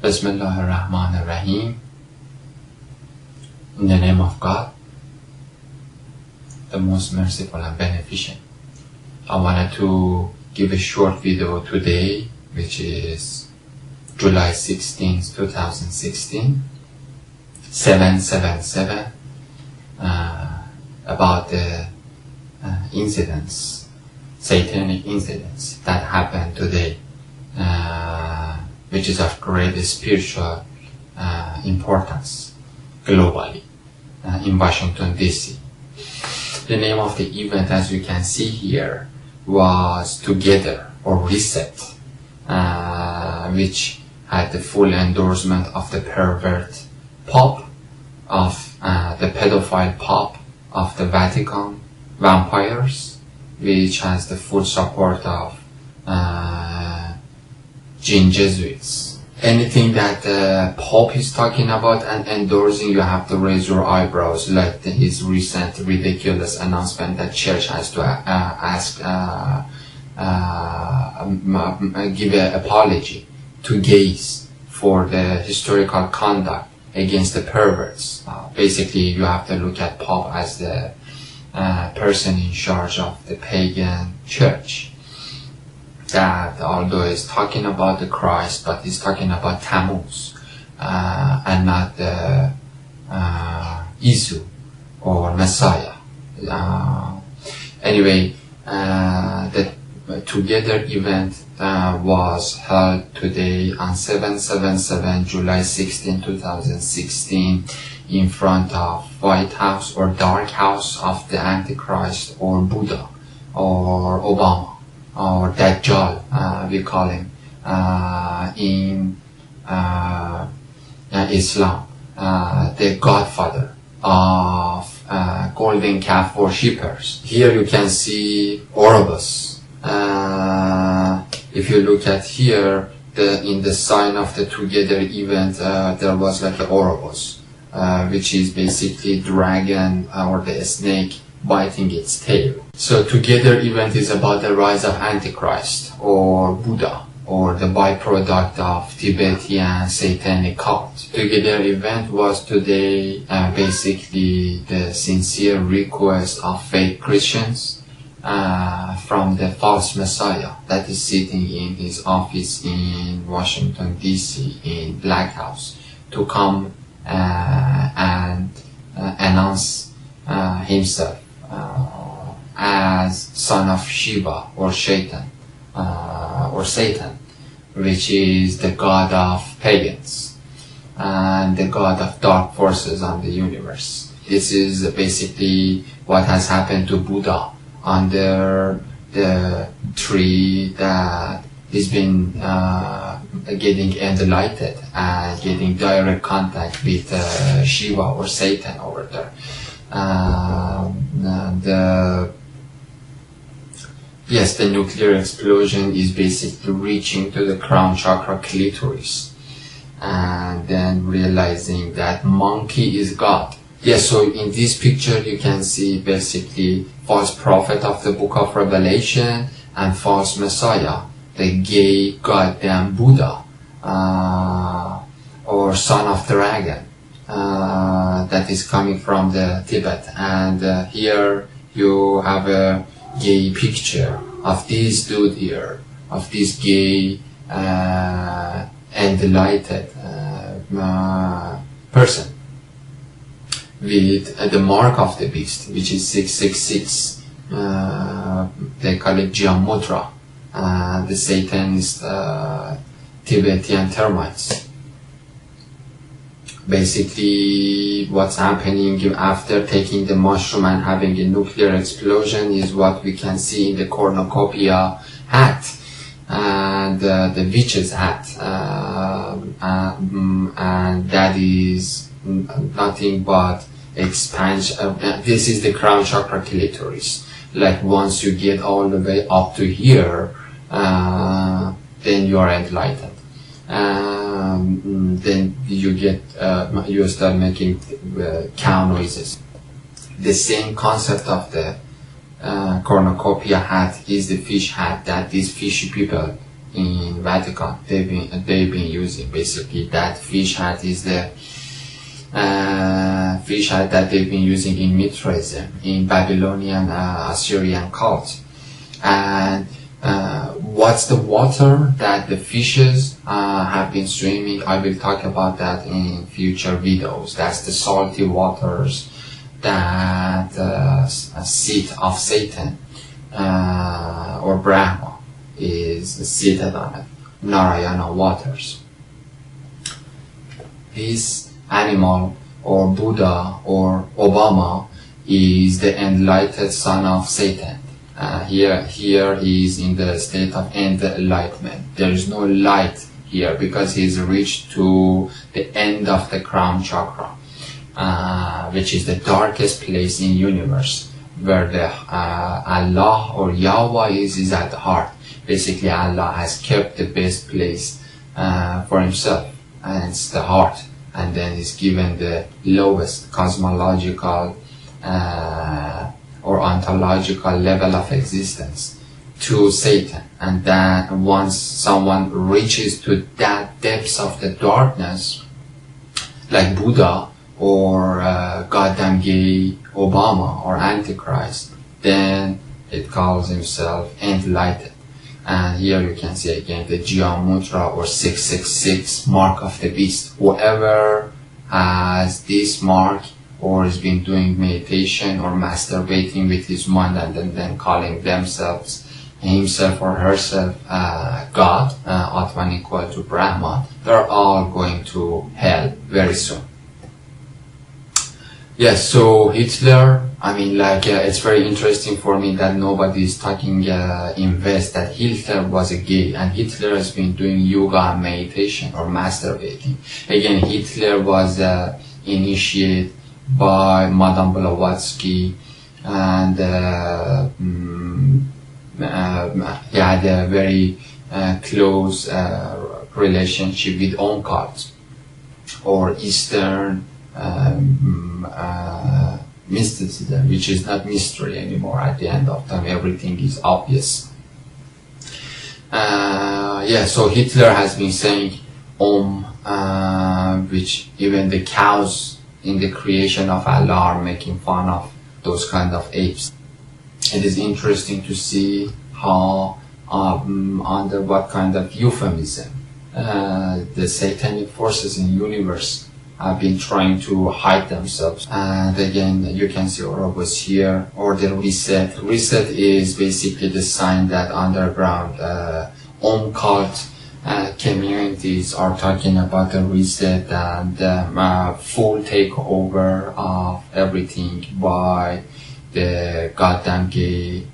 Bismillahirrahmanirrahim. In the name of God, the most merciful and beneficent. I wanted to give a short video today, which is July 16, 2016, 777, about the incidents, satanic incidents that happened today, which is of great spiritual importance globally in Washington, D.C. The name of the event, as you can see here, was tOgether or Reset, which had the full endorsement of the pervert Pope, of the pedophile Pope of the Vatican vampires, which has the full support of Jinn-y-Jesus. Anything that the Pope is talking about and endorsing, you have to raise your eyebrows, like his recent ridiculous announcement that church has to give an apology to gays for the historical conduct against the perverts. Basically, you have to look at Pope as the person in charge of the pagan church, that although he's talking about the Christ, but he's talking about Tammuz and not the Iesus or Messiah. Anyway, the tOgether event was held today on 7/7/7, July 16, 2016, in front of White House or Dark House of the Antichrist or Buddha or Obama, or Dajjal, we call him, in Islam, the godfather of golden calf worshippers. Here you can see Ouroboros. If you look at here, in the sign of the tOgether event, there was like an Ouroboros, which is basically dragon or the snake biting its tail. So tOgether event is about the rise of Antichrist or Buddha, or the byproduct of Tibetan satanic cult. tOgether event was today basically the sincere request of fake Christians from the false Messiah that is sitting in his office in Washington, D.C. in Black House, to come and announce himself as son of Shiva or Satan, which is the god of pagans and the god of dark forces on the universe. This is basically what has happened to Buddha under the tree that he's been getting enlightened and getting direct contact with Shiva or Satan over there. Yes, the nuclear explosion is basically reaching to the crown chakra clitoris and then realizing that monkey is God. Yes, so in this picture you can see basically false prophet of the book of Revelation and false Messiah, the gay goddamn Buddha or son of dragon that is coming from the Tibet. And here you have a gay picture of this dude here, of this gay enlightened person with the mark of the beast, which is 666. They call it Jamudra, the Satanist Tibetan termites. Basically, what's happening after taking the mushroom and having a nuclear explosion is what we can see in the cornucopia hat and the witch's hat, and that is nothing but expansion. This is the crown chakra clitoris. Like once you get all the way up to here, then you are enlightened. Then you get you start making cow noises. The same concept of the cornucopia hat is the fish hat that these fishy people in Vatican. They've been using basically that fish hat is the fish hat that they've been using in Mithraism, in Babylonian Assyrian cult. And what's the water that the fishes have been swimming? I will talk about that in future videos. That's the salty waters that seat of Satan or Brahma is seated on it. Narayana waters. This animal or Buddha or Obama is the enlightened son of Satan. Here he is in the state of enlightenment. There is no light here because he's reached to the end of the crown chakra, which is the darkest place in universe, where the Allah or Yahweh is at the heart. Basically, Allah has kept the best place for himself, and it's the heart. And then he's given the lowest cosmological or ontological level of existence to Satan. And then once someone reaches to that depths of the darkness, like Buddha or goddamn gay Obama or Antichrist, then it calls himself enlightened. And here you can see again the Gyan Mudra or 666 mark of the beast. Whoever has this mark or has been doing meditation or masturbating with his mind and then calling themselves, himself or herself God, Atman equal to Brahma, they're all going to hell very soon. Yes, so Hitler, I mean, like, it's very interesting for me that nobody is talking in West that Hitler was a gay, and Hitler has been doing yoga and meditation or masturbating. Again, Hitler was initiated by Madame Blavatsky, and he had a very close relationship with occult or Eastern mysticism, which is not mystery anymore. At the end of time, everything is obvious. Yeah, so Hitler has been saying Ommm, which even the cows in the creation of Allah are making fun of those kind of apes. It is interesting to see how under what kind of euphemism the satanic forces in the universe have been trying to hide themselves. And again, you can see Ouroboros here, or the reset. Reset is basically the sign that underground Ommm cult communities are talking about the reset and full takeover of everything by the goddamn gay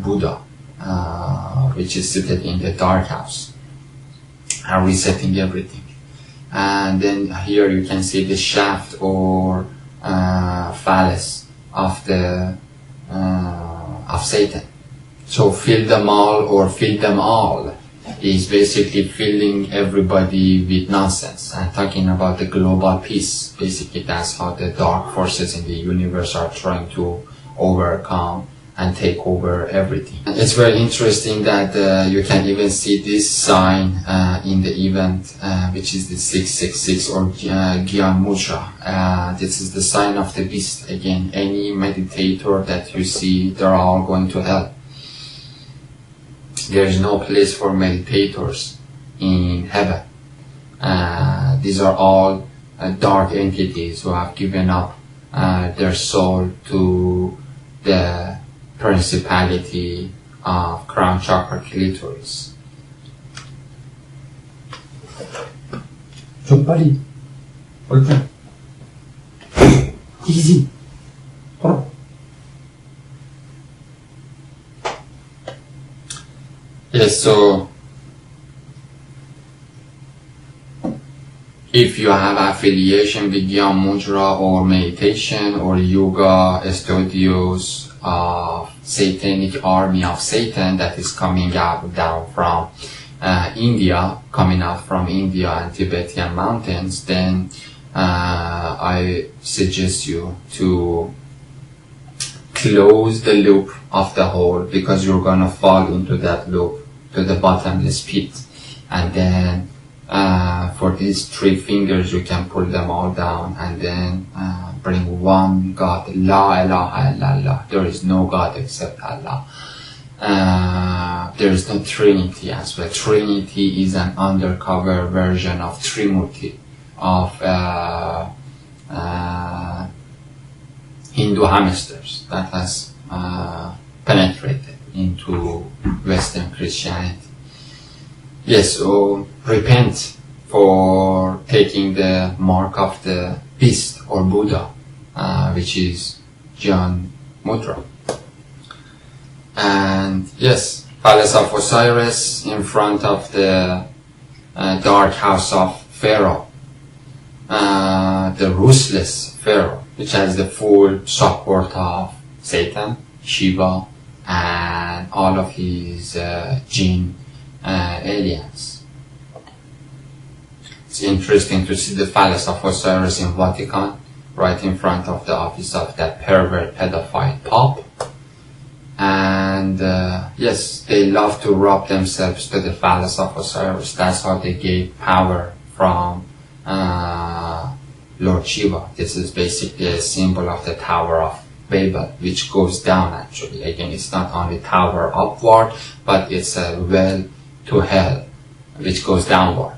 Buddha, which is seated in the dark house, and resetting everything. And then here you can see the shaft or phallus of the of Satan. So fill them all or fill them all is basically filling everybody with nonsense and talking about the global peace. Basically, that's how the dark forces in the universe are trying to overcome and take over everything. It's very interesting that you can even see this sign in the event, which is the 666 or Gyan Mudra. This is the sign of the beast. Again, any meditator that you see, they're all going to hell. There is no place for meditators in heaven. These are all dark entities who have given up their soul to the principality of crown chakra clitoris. Somebody, okay. Easy. Yes, so if you have affiliation with Gyan Mudra or meditation or yoga studios of satanic army of Satan that is coming out down from India, coming out from India and Tibetan mountains, then I suggest you to close the loop of the hole, because you're gonna fall into that loop to the bottomless pit. And then for these 3 fingers you can pull them all down, and then bring one God, La ilaha illallah, there is no God except Allah. There is no Trinity as well. Trinity is an undercover version of Trimurti, of Hindu hamsters that has penetrated into Western Christianity. Yes, so repent for taking the mark of the beast or Buddha, which is John Mudra. And yes, Palace of Osiris in front of the dark house of Pharaoh, the ruthless Pharaoh, which has the full support of Satan, Shiva, and all of his jinn aliens. It's interesting to see the Palace of Osiris in Vatican, right in front of the office of that pervert pedophile Pope. And yes, they love to rub themselves to the Palace of Osiris. That's how they gave power from Lord Shiva. This is basically a symbol of the Tower of Babel, which goes down actually. Again, it's not only tower upward, but it's a well to hell, which goes downward.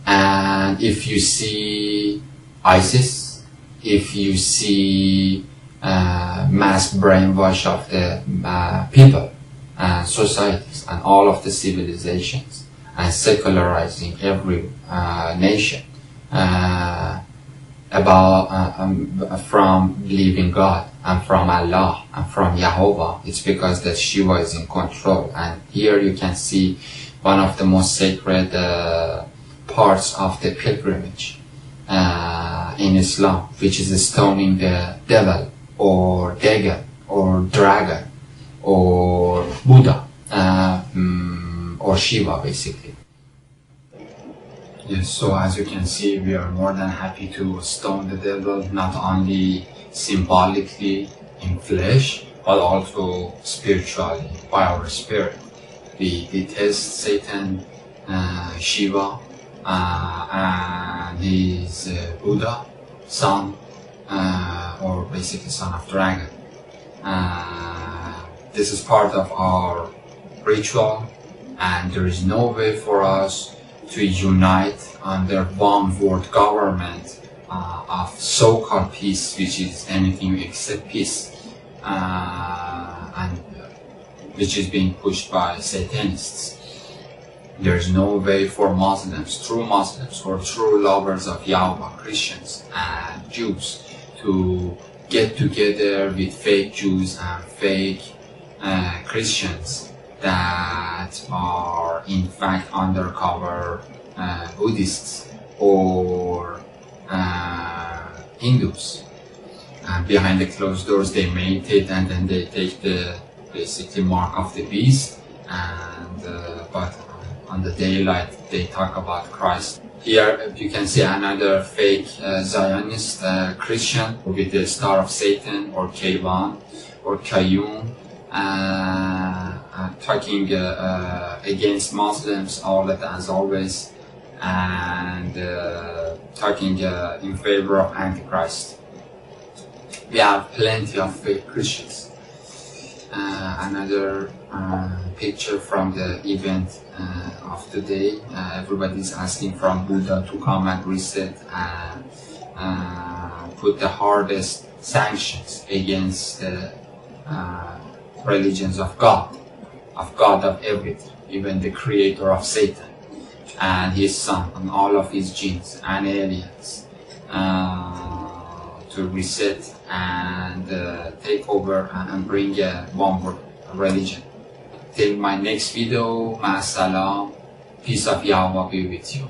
And if you see ISIS, if you see mass brainwash of the people and societies and all of the civilizations, and secularizing every nation from believing God and from Allah and from YHWH, it's because that Shiva is in control. And here you can see one of the most sacred parts of the pilgrimage in Islam, which is stoning the devil or Dagon or dragon or Buddha or Shiva basically. Yes, so as you can see, we are more than happy to stone the devil, not only symbolically in flesh, but also spiritually by our spirit. We detest Satan, Shiva, and his Buddha, son, or basically son of dragon. This is part of our ritual, and there is no way for us to unite under one world government of so-called peace, which is anything except peace, and which is being pushed by Satanists. There is no way for Muslims, true Muslims, or true lovers of YHWH, Christians and Jews, to get together with fake Jews and fake Christians that are in fact undercover Buddhists or Hindus. And behind the closed doors they meditate, and then they take the basically mark of the beast, and but on the daylight they talk about Christ. Here you can see another fake Zionist Christian with the Star of Satan or K1 or Qayyum, talking against Muslims as always, and talking in favor of Antichrist. We have plenty of fake Christians. Another picture from the event of today. Everybody's asking from Buddha to come and reset and put the hardest sanctions against the religions of God of everything, even the creator of Satan and his son and all of his jinns and aliens, to reset and take over and bring one world religion. Till my next video, Salaam, peace of YHWH be with you.